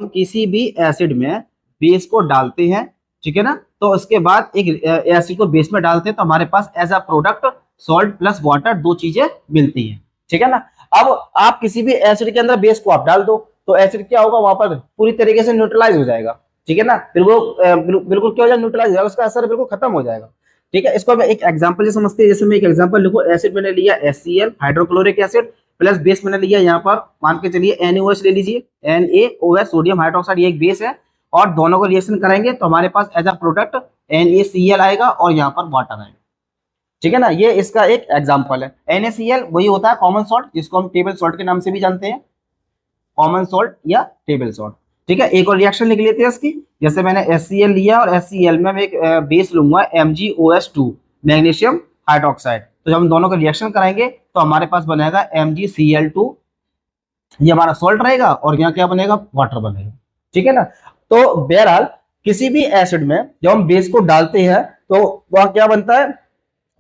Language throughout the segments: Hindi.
हम किसी भी एसिड में बेस को डालते हैं, ठीक है ना, तो उसके बाद एक एसिड को बेस में डालते हैं तो हमारे पास as a product salt plus water दो चीजें मिलती हैं, ठीक है ना। अब आप किसी भी एसिड के अंदर बेस को आप डाल दो तो एसिड क्या होगा, वहां पर पूरी तरीके से न्यूट्रलाइज हो जाएगा, ठीक है ना, फिर वो बिल्कुल क्या हो जाएगा, न्यूट्रलाइज हो जाएगा, उसका असर बिल्कुल खत्म हो जाएगा, ठीक है। इसको मैं एक एग्जांपल से समझते हैं, जैसे मैं एक एग्जांपल लिखूं, एसिड मैंने लिया HCl hydrochloric acid plus base मैंने लिया यहाँ पर मान के चलिए NaOH ले लीजिए, NaOH सोडियम हाइड्रोक्साइड, ये एक बेस है, और दोनों को रिएक्शन करेंगे तो हमारे पास एज अ प्रोडक्ट NaCl आएगा और यहाँ पर वाटर आएगा, ठीक है ना। ये इसका एक एग्जांपल है। NaCl वही होता है कॉमन सॉल्ट, जिसको हम टेबल सॉल्ट के नाम से भी जानते हैं, कॉमन सॉल्ट या टेबल सॉल्ट, ठीक है। एक और रिएक्शन लिख लेते हैं इसकी, जैसे मैंने HCl लिया और HCl में मैं एक बेस लूंगा MgOH2 मैग्नीशियम हाइड्रोक्साइड, तो जब हम दोनों का रिएक्शन करेंगे तो हमारे पास बनेगा MgCl2, ये हमारा सॉल्ट रहेगा, और यहाँ क्या बनेगा, वाटर बनेगा, ठीक है ना। तो बहरहाल किसी भी एसिड में जब हम बेस को डालते हैं तो वह क्या बनता है,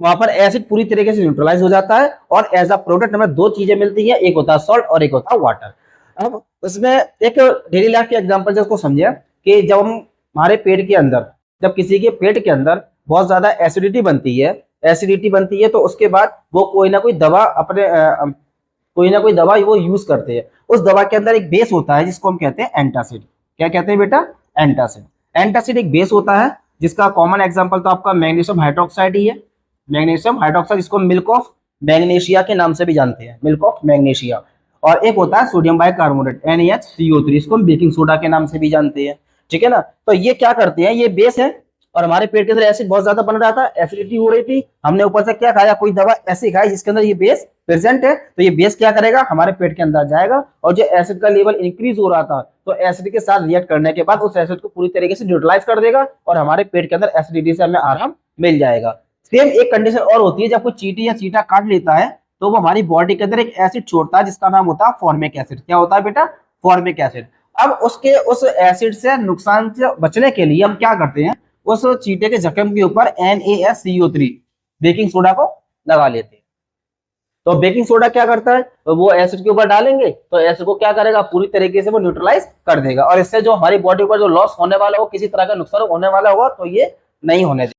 वहां पर एसिड पूरी तरीके से न्यूट्रलाइज हो जाता है और एज अ प्रोडक्ट हमें दो चीजें मिलती है, एक होता है सॉल्ट और एक होता है वाटर। अब उसमें एक डेली लाइफ के एग्जांपल जिसको समझिए कि जब हम हमारे पेट के अंदर, जब किसी के पेट के अंदर बहुत ज्यादा एसिडिटी बनती है तो उसके बाद वो कोई ना कोई दवा अपने कोई ना कोई दवा वो यूज करते हैं, उस दवा के अंदर एक बेस होता है जिसको हम कहते हैं एंटासिड। क्या कहते हैं बेटा, एंटासिड। एंटासिड एक बेस होता है जिसका कॉमन एग्जांपल तो आपका मैग्नीशियम हाइड्रोक्साइड ही है, मैग्नीशियम हाइड्रोक्साइड, जिसको मिल्क ऑफ मैग्नीशिया के नाम से भी जानते हैं, मिल्क ऑफ मैग्नीशिया। और एक होता है सोडियम बाइकार्बोनेट NaCO3, इसको हम बेकिंग सोडा के नाम से भी जानते हैं, ठीक है ना। तो ये क्या करते हैं, ये बेस है और हमारे पेट के अंदर एसिड बहुत ज्यादा बन रहा था, एसिडिटी हो रही थी, हमने ऊपर से क्या खाया, कोई दवा ऐसी खाई जिसके अंदर ये बेस प्रेजेंट है, तो ये बेस क्या करेगा, हमारे पेट के अंदर जाएगा और जो एसिड का लेवल इंक्रीज हो रहा था तो एसिड के साथ रिएक्ट करने के बाद उस एसिड को पूरी तरीके से न्यूट्रलाइज कर देगा और हमारे पेट के अंदर एसिडिटी से हमें आराम मिल जाएगा। सेम एक कंडीशन और होती है, जब कोई चींटी या चींटा काट लेता है तो वो हमारी बॉडी के अंदर एक एसिड छोड़ता है जिसका नाम होता है फॉर्मिक एसिड। क्या होता है बेटा, फॉर्मिक एसिड। अब उस एसिड से नुकसान से बचने के लिए हम क्या करते हैं, उस चींटे के जख्म के ऊपर NaCO3 बेकिंग सोडा को लगा लेते हैं। तो बेकिंग सोडा क्या करता है, तो वो एसिड के ऊपर डालेंगे तो एसिड को क्या करेगा, पूरी तरीके से वो न्यूट्रलाइज कर देगा और इससे जो हमारी बॉडी पर जो लॉस होने वाला हो, किसी तरह का नुकसान होने वाला होगा तो ये नहीं होने देगा।